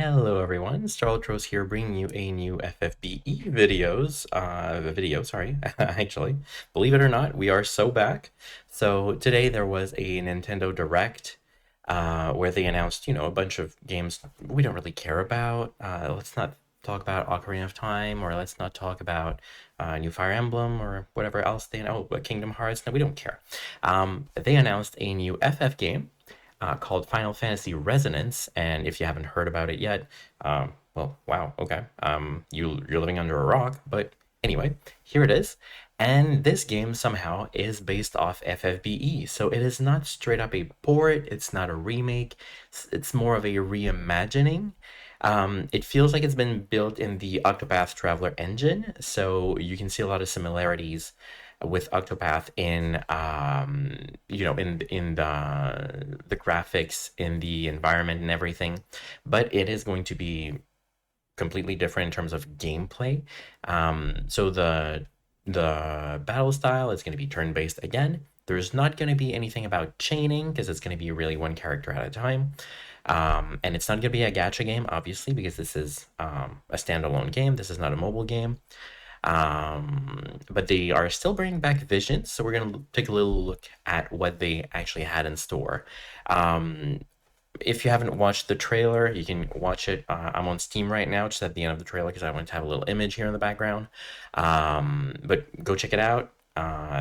Hello everyone, Starletros here bringing you a new FFBE video, sorry, actually. Believe it or not, we are so back. So today there was a Nintendo Direct where they announced, a bunch of games we don't really care about. Let's not talk about Ocarina of Time, or let's not talk about New Fire Emblem or whatever else they know, Kingdom Hearts. No, we don't care. They announced a new FF game called Final Fantasy Resonance, and if you haven't heard about it yet, well, wow, okay, you're living under a rock. But anyway, here it is, and this game somehow is based off FFBE, so it is not straight up a port. It's not a remake. It's more of a reimagining. It feels like it's been built in the Octopath Traveler engine, so you can see a lot of similarities with Octopath in in the graphics, in the environment and everything, but it is going to be completely different in terms of gameplay. So the battle style is going to be turn-based again. There's not going to be anything about chaining because it's going to be really one character at a time. And it's not going to be a gacha game, obviously, because this is a standalone game. This is not a mobile game. But they are still bringing back Visions, so we're going to take a little look at what they actually had in store. If you haven't watched the trailer, you can watch it. I'm on Steam right now, just at the end of the trailer, because I want to have a little image here in the background. But go check it out.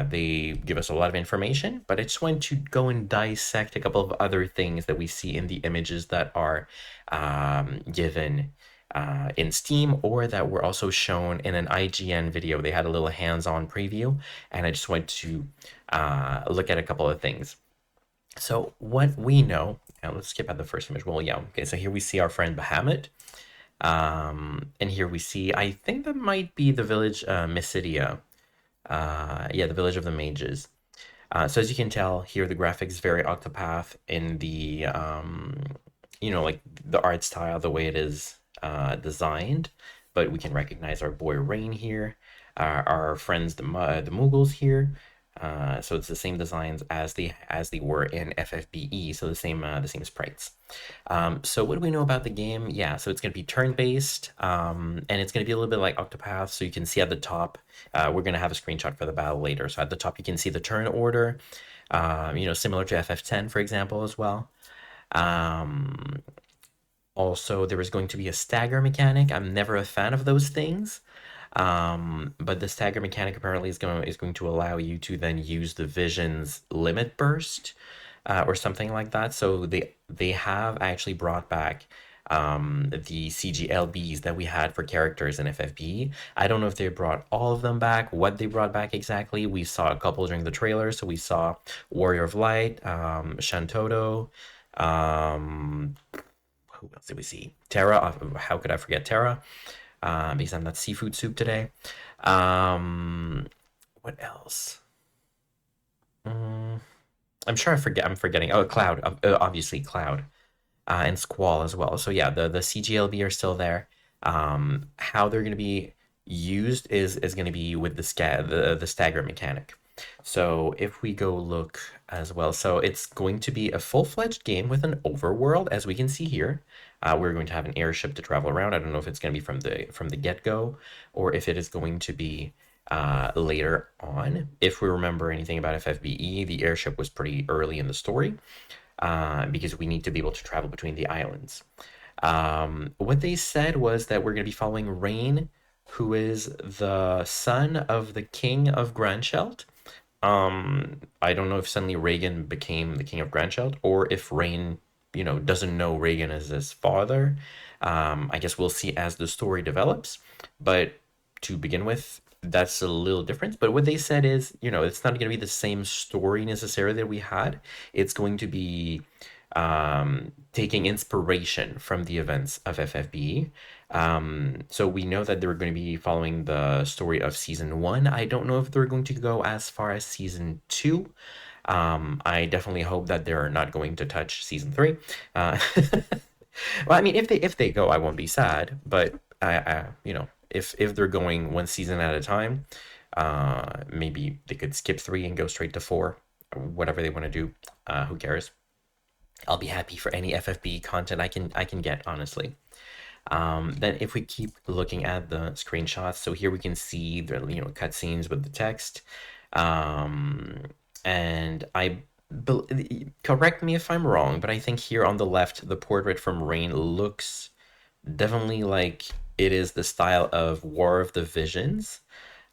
They give us a lot of information, but I just want to go and dissect a couple of other things that we see in the images that are given in Steam, or that were also shown in an IGN video. They had a little hands-on preview, and I just wanted to look at a couple of things. So what we know, now let's skip at the first image. Well, yeah, okay, so here we see our friend Bahamut. And here we see, I think that might be the village Mysidia. Yeah, the village of the mages. So as you can tell here, the graphics is very Octopath in the, like the art style, the way it is designed. But we can recognize our boy Rain here, our friends the Mughals here. So it's the same designs as they were in FFBE, so the same sprites. So what do we know about the game? Yeah, so it's going to be turn-based, and it's going to be a little bit like Octopath. So you can see at the top, we're going to have a screenshot for the battle later. So at the top, you can see the turn order, similar to FF10, for example, as well. Also, there is going to be a stagger mechanic. I'm never a fan of those things. But the stagger mechanic apparently is going to allow you to then use the vision's limit burst, or something like that. So they have actually brought back the CGLBs that we had for characters in FFB. I don't know if they brought all of them back, what they brought back exactly. We saw a couple during the trailer. So we saw Warrior of Light, Shantoto, who else did we see? Terra. How could I forget Terra? Because I'm not seafood soup today. What else? I'm sure I'm forgetting. Oh, Cloud. Obviously Cloud, and Squall as well. So yeah, the CGLB are still there. How they're going to be used is going to be with the stagger mechanic. So if we go look as well, so it's going to be a full-fledged game with an overworld, as we can see here. We're going to have an airship to travel around. I don't know if it's going to be from the get-go, or if it is going to be later on. If we remember anything about FFBE, the airship was pretty early in the story, because we need to be able to travel between the islands. What they said was that we're going to be following Rain, who is the son of the king of Grandshelt. I don't know if suddenly Reagan became the king of Grandchild, or if Rain, doesn't know Reagan as his father. I guess we'll see as the story develops. But to begin with, that's a little different. But what they said is, it's not going to be the same story necessarily that we had. It's going to be taking inspiration from the events of FFBE. So we know that they're going to be following the story of season 1. I don't know if they're going to go as far as season 2. I definitely hope that they're not going to touch season 3. Well, I mean, if they go, I won't be sad. But if they're going one season at a time, maybe they could skip 3 and go straight to 4, or whatever they want to do. Who cares? I'll be happy for any FFB content I can get, honestly. Then if we keep looking at the screenshots, so here we can see the cutscenes with the text, um, and correct me if I'm wrong, but I think here on the left, the portrait from Rain looks definitely like it is the style of War of the Visions.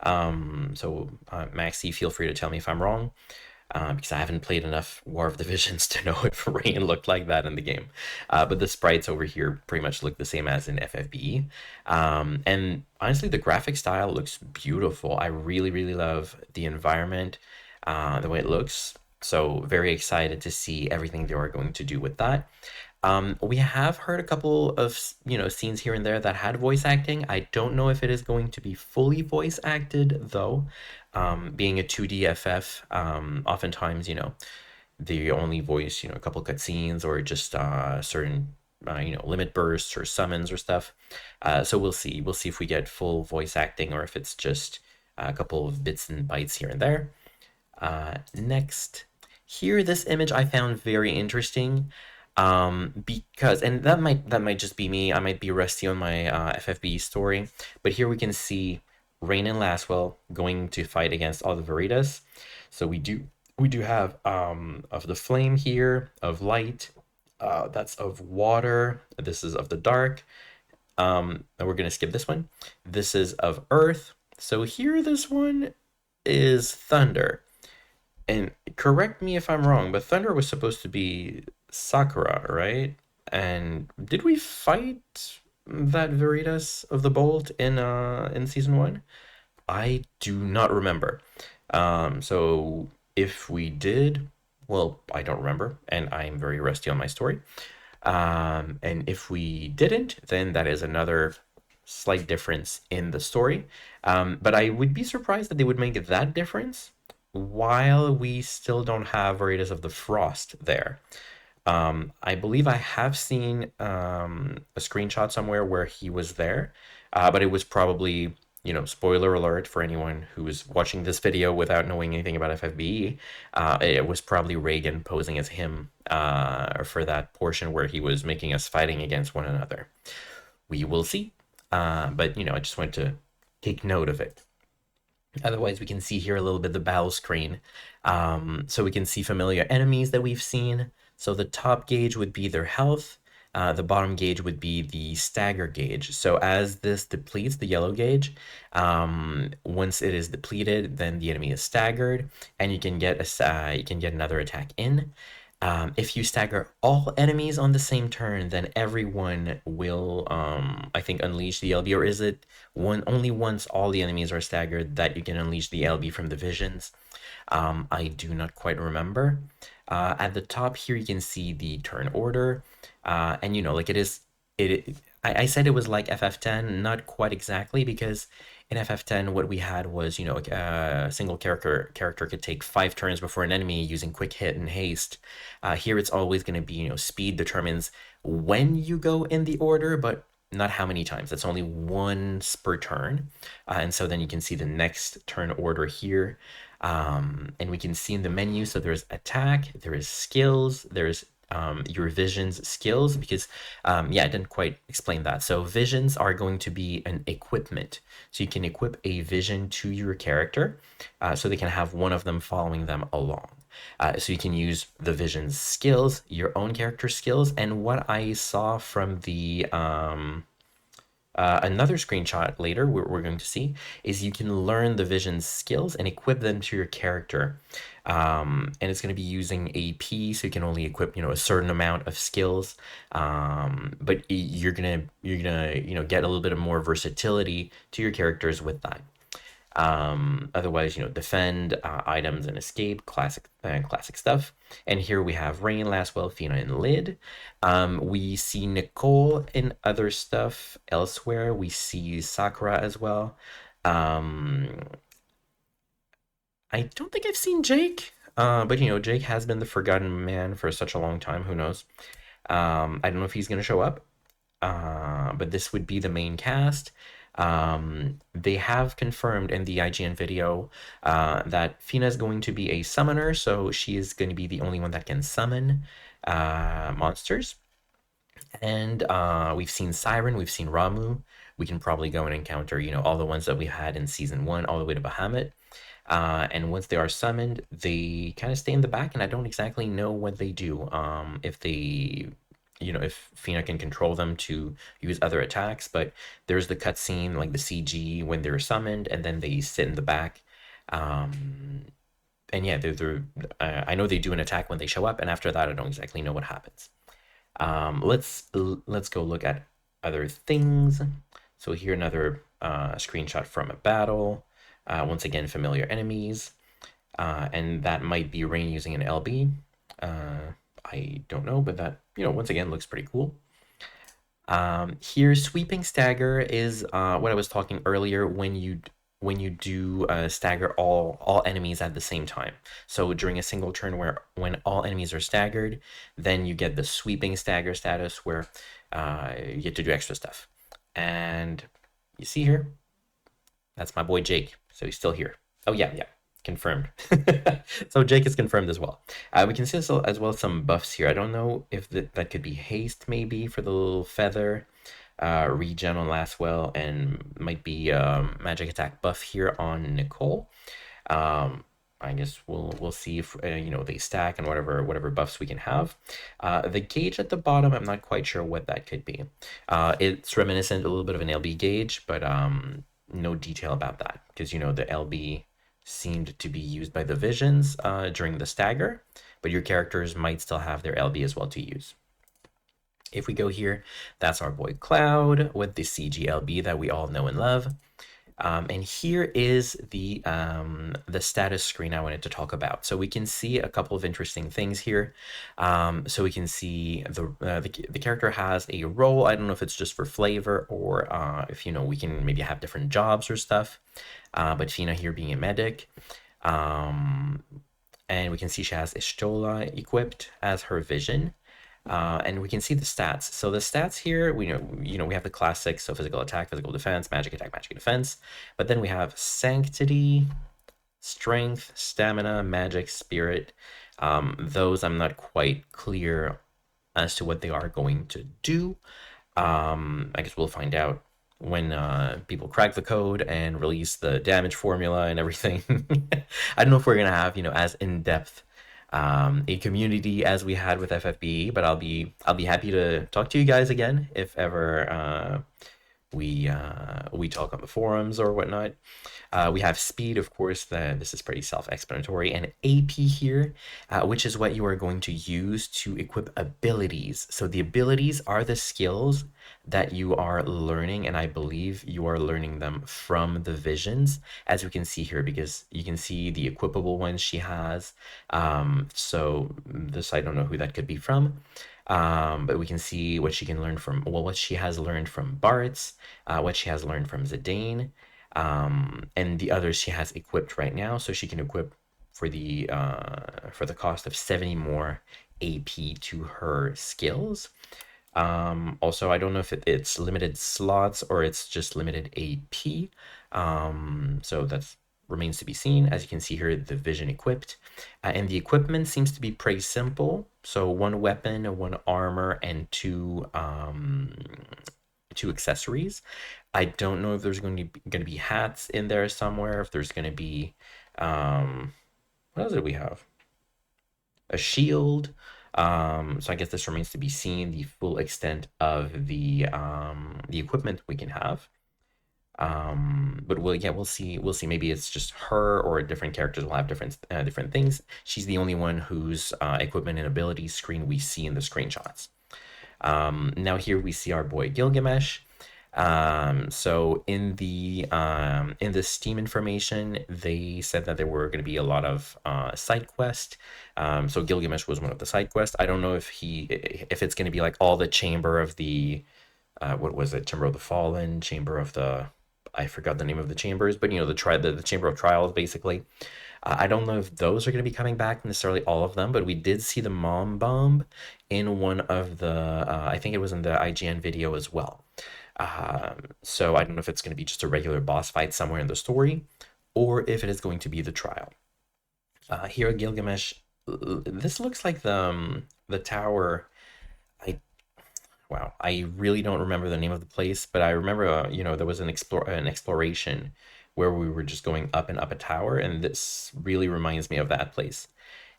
So Maxi, feel free to tell me if I'm wrong, because I haven't played enough War of the Visions to know if Rain looked like that in the game. But the sprites over here pretty much look the same as in FFBE. And honestly, the graphic style looks beautiful. I really, really love the environment, the way it looks. So very excited to see everything they are going to do with that. We have heard a couple of, scenes here and there that had voice acting. I don't know if it is going to be fully voice acted, though. Being a 2D FF, oftentimes, they only voice, a couple cutscenes or just certain, limit bursts or summons or stuff. So we'll see. We'll see if we get full voice acting or if it's just a couple of bits and bytes here and there. Next, here, this image I found very interesting, because, and that might just be me. I might be rusty on my FFB story, but here we can see Rain and Laswell going to fight against all the Veritas. So we do have of the flame here, of light, that's of water. This is of the dark. And we're gonna skip this one. This is of earth. So here, this one is thunder. And correct me if I'm wrong, but Thunder was supposed to be Sakura, right? And did we fight that Veritas of the Bolt in season one? I do not remember. So if we did, well, I don't remember, and I'm very rusty on my story. And if we didn't, then that is another slight difference in the story. But I would be surprised that they would make that difference while we still don't have Veritas of the Frost there. I believe I have seen a screenshot somewhere where he was there, but it was probably, spoiler alert for anyone who is watching this video without knowing anything about FFBE, it was probably Reagan posing as him for that portion where he was making us fighting against one another. We will see, but, I just wanted to take note of it. Otherwise, we can see here a little bit the battle screen. So we can see familiar enemies that we've seen. So the top gauge would be their health. The bottom gauge would be the stagger gauge. So as this depletes, the yellow gauge, once it is depleted, then the enemy is staggered, and you can get another attack in. If you stagger all enemies on the same turn, then everyone will, I think, unleash the LB. Or is it only once all the enemies are staggered that you can unleash the LB from the visions? I do not quite remember. At the top here, you can see the turn order, and like I said it was like FF10, not quite exactly, because in FF10 what we had was, a single character could take 5 turns before an enemy using quick hit and haste. Here it's always going to be, speed determines when you go in the order, but not how many times. It's only once per turn. And so then you can see the next turn order here. And we can see in the menu, so there's attack, there is skills, there's your visions skills, because I didn't quite explain that. So visions are going to be an equipment. So you can equip a vision to your character, so they can have one of them following them along. So you can use the vision's skills, your own character skills, and what I saw from the another screenshot later we're going to see is you can learn the vision's skills and equip them to your character. And it's going to be using AP, so you can only equip, a certain amount of skills. But you're gonna get a little bit of more versatility to your characters with that. Otherwise, defend, items, and escape, classic stuff. And here we have Rain, Laswell, Fina, and Lid. We see Nicole in other stuff elsewhere. We see Sakura as well. I don't think I've seen Jake, but Jake has been the forgotten man for such a long time. Who knows? I don't know if he's gonna show up, but this would be the main cast. They have confirmed in the IGN video that Fina is going to be a summoner, so she is going to be the only one that can summon. monsters. And we've seen Siren, we've seen Ramu. We can probably go and encounter, all the ones that we had in season one, all the way to Bahamut. And once they are summoned, they kind of stay in the back, and I don't exactly know what they do. If they, if Fina can control them to use other attacks, but there's the cutscene, like the CG when they're summoned, and then they sit in the back. Um, and yeah, I know they do an attack when they show up, and after that, I don't exactly know what happens. Let's go look at other things. So here another screenshot from a battle. Once again, familiar enemies, and that might be Rain using an LB. I don't know, but that once again looks pretty cool. Here, sweeping stagger is what I was talking earlier when you do stagger all enemies at the same time. So during a single turn when all enemies are staggered, then you get the sweeping stagger status where you get to do extra stuff. And you see here, that's my boy Jake. So he's still here. Oh yeah, confirmed. So Jake is confirmed as well. We can see as well some buffs here. I don't know if that could be haste maybe for the little feather, regen on Lastwell, and might be magic attack buff here on Nicole. I guess we'll see if they stack and whatever buffs we can have. The gauge at the bottom, I'm not quite sure what that could be. It's reminiscent a little bit of an LB gauge, but no detail about that because the LB seemed to be used by the visions during the stagger, but your characters might still have their LB as well to use. If we go here, that's our boy Cloud with the CGLB that we all know and love. And here is the status screen I wanted to talk about. So we can see a couple of interesting things here. So we can see the character has a role. I don't know if it's just for flavor or if we can maybe have different jobs or stuff. But Fina here being a medic. And we can see she has Ishtola equipped as her vision. And we can see the stats. So the stats here, we have the classics, so physical attack, physical defense, magic attack, magic defense. But then we have sanctity, strength, stamina, magic, spirit. Those I'm not quite clear as to what they are going to do. I guess we'll find out when people crack the code and release the damage formula and everything. I don't know if we're gonna have as in-depth a community as we had with FFBE, but I'll be happy to talk to you guys again if ever we talk on the forums or whatnot. We have speed, of course, this is pretty self-explanatory, and AP here, which is what you are going to use to equip abilities. So the abilities are the skills that you are learning, and I believe you are learning them from the visions, as we can see here, because you can see the equipable ones she has. So this, I don't know who that could be from. But we can see what she can learn from, what she has learned from Bart's, what she has learned from Zidane, and the others she has equipped right now. So she can equip for the cost of 70 more AP to her skills. Also, I don't know if it's limited slots or it's just limited AP. So that's remains to be seen. As you can see here, the vision equipped, and the equipment seems to be pretty simple. So one weapon, one armor, and two accessories. I don't know if there's going to be hats in there somewhere. If there's going to be what else did we have? A shield. So I guess this remains to be seen, the full extent of the equipment we can have. But we'll see. Maybe it's just her, or different characters will have different things. She's the only one whose equipment and abilities screen we see in the screenshots. Now here we see our boy Gilgamesh. So in the Steam information, they said that there were going to be a lot of side quests. So Gilgamesh was one of the side quests. I don't know if it's going to be like all the chamber of the what was it? Chamber of the Fallen, Chamber of the, I forgot the name of the chambers, but the Chamber of Trials, basically. I don't know if those are going to be coming back, necessarily all of them, but we did see the Mom Bomb in one of the, I think it was in the IGN video as well. So I don't know if it's going to be just a regular boss fight somewhere in the story, or if it is going to be the trial. Here Gilgamesh This looks like the tower. I Wow, I really don't remember the name of the place, but I remember, there was an exploration where we were just going up and up a tower, and this really reminds me of that place.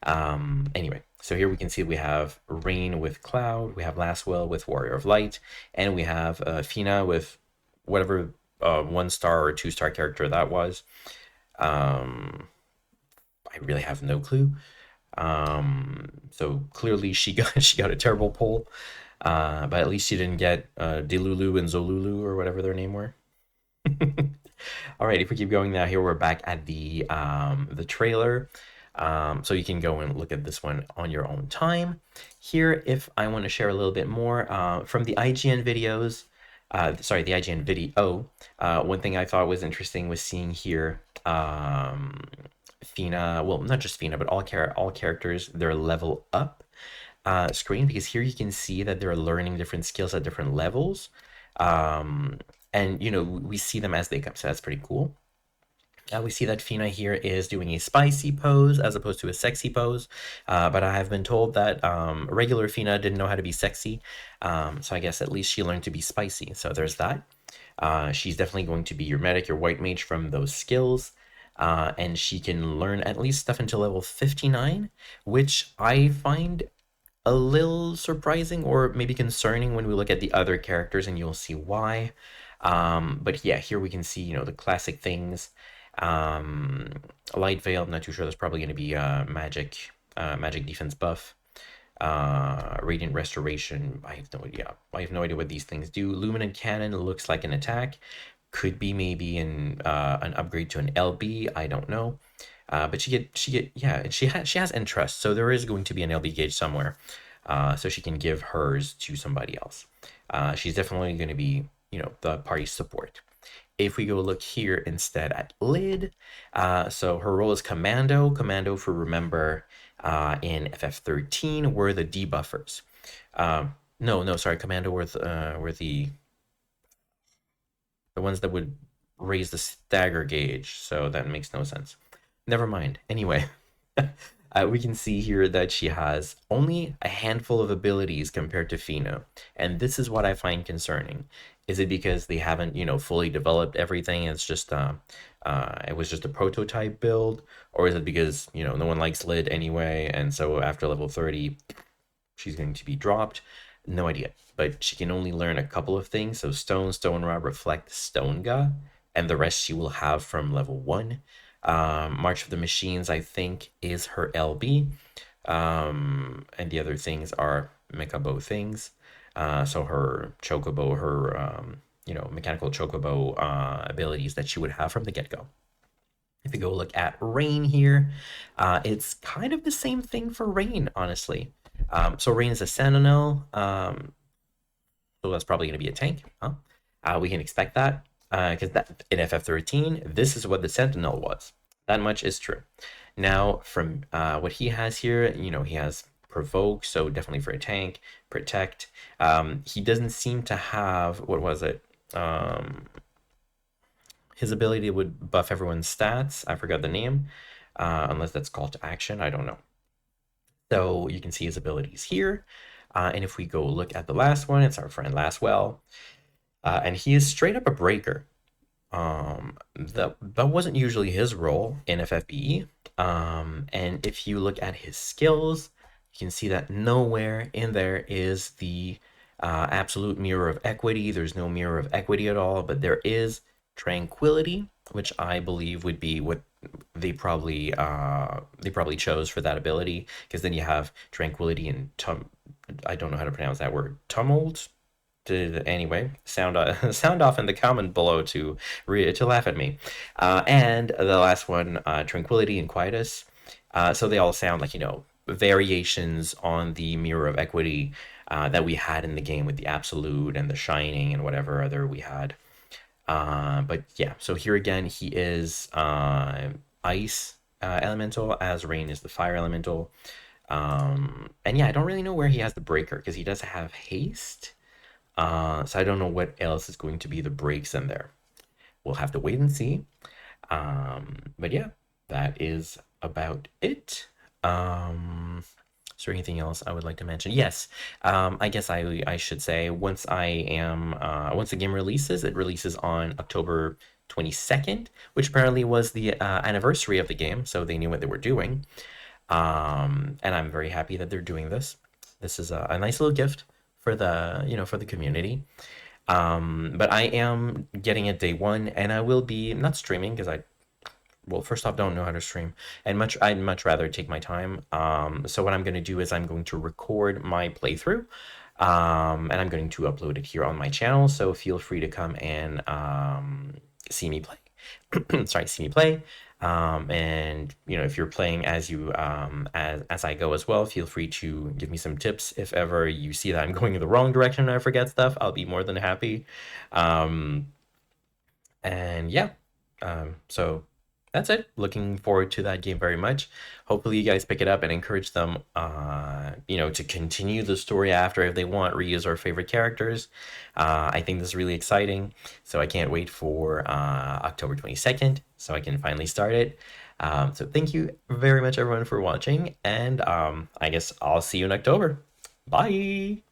Anyway, so here we can see we have Rain with Cloud, we have Lastwell with Warrior of Light, and we have Fina with whatever 1 star or 2 star character that was. Um, I really have no clue. So clearly she got she got a terrible pull, but at least she didn't get Delulu and Zolulu or whatever their name were. All right, if we keep going now, here we're back at the trailer. So you can go and look at this one on your own time. Here, if I want to share a little bit more from the IGN videos, sorry, the IGN video, one thing I thought was interesting was seeing here Fina, well, not just Fina, but all characters, their level up screen, because here you can see that they're learning different skills at different levels. Um, and we see them as they come, so that's pretty cool. We see that Fina here is doing a spicy pose as opposed to a sexy pose, but I have been told that regular Fina didn't know how to be sexy, so I guess at least she learned to be spicy, so there's that. She's definitely going to be your medic, your white mage from those skills, and she can learn at least stuff until level 59, which I find a little surprising or maybe concerning when we look at the other characters, and you'll see why. But yeah, here we can see, the classic things. Um, Light Veil, I'm not too sure. That's probably going to be magic defense buff. Radiant Restoration, I have no idea. I have no idea what these things do. Luminant Cannon looks like an attack. Could be maybe an upgrade to an LB. I don't know. But yeah, and she has Entrust, so there is going to be an LB gauge somewhere, so she can give hers to somebody else. She's definitely going to be, the party support. If we go look here instead at Lid, so her role is Commando. Commando, for remember, in FF13 were the debuffers. No, no, sorry, Commando were the ones that would raise the stagger gauge, so that makes no sense. Never mind. Anyway, we can see here that she has only a handful of abilities compared to Fina, and this is what I find concerning. Is it because they haven't, fully developed everything? It's just it was just a prototype build, or is it because no one likes Lid anyway, and so after level 30, she's going to be dropped? No idea. But she can only learn a couple of things. So Stone Rod, Reflect, Stone Ga, and the rest she will have from level 1. March of the Machines, I think, is her LB. And the other things are Mechabo things. So her Chocobo, her mechanical Chocobo abilities that she would have from the get-go. If you go look at Rain here, it's kind of the same thing for Rain, honestly. So Rain is a Sentinel, so that's probably going to be a tank, huh? We can expect that, because that in FF13, this is what the Sentinel was. That much is true. Now, from what he has here, he has Provoke, so definitely for a tank, Protect. He doesn't seem to have, what was it? His ability would buff everyone's stats. I forgot the name, unless that's call to action. I don't know. So you can see his abilities here. And if we go look at the last one, it's our friend Lastwell. And he is straight up a breaker. That wasn't usually his role in FFBE. And if you look at his skills, you can see that nowhere in there is the absolute mirror of equity. There's no mirror of equity at all, but there is tranquility, which I believe would be what they probably chose for that ability, because then you have tranquility and I don't know how to pronounce that word, tumult. Anyway, sound off in the comment below to laugh at me. And the last one, tranquility and quietus. So they all sound like variations on the mirror of equity that we had in the game with the absolute and the shining and whatever other we had. But yeah, so here again, he is ice elemental, as Rain is the fire elemental. And yeah, I don't really know where he has the breaker, because he does have haste. So I don't know what else is going to be the breaks in there. We'll have to wait and see. But yeah, that is about it. Is there anything else I would like to mention? Yes. I guess I should say once the game releases, it releases on October 22nd, which apparently was the anniversary of the game, so they knew what they were doing. And I'm very happy that they're doing this. This is a nice little gift for the community. But I am getting it day one, and I will be not streaming because well, first off, don't know how to stream, and I'd much rather take my time. So what I'm going to do is I'm going to record my playthrough, and I'm going to upload it here on my channel. So feel free to come and see me play. Sorry, see me play. And if you're playing as I go as well, feel free to give me some tips if ever you see that I'm going in the wrong direction and I forget stuff. I'll be more than happy. Um, and yeah, so that's it. Looking forward to that game very much. Hopefully, you guys pick it up and encourage them, to continue the story after if they want, reuse our favorite characters. I think this is really exciting. So I can't wait for October 22nd so I can finally start it. So thank you very much, everyone, for watching. And I guess I'll see you in October. Bye.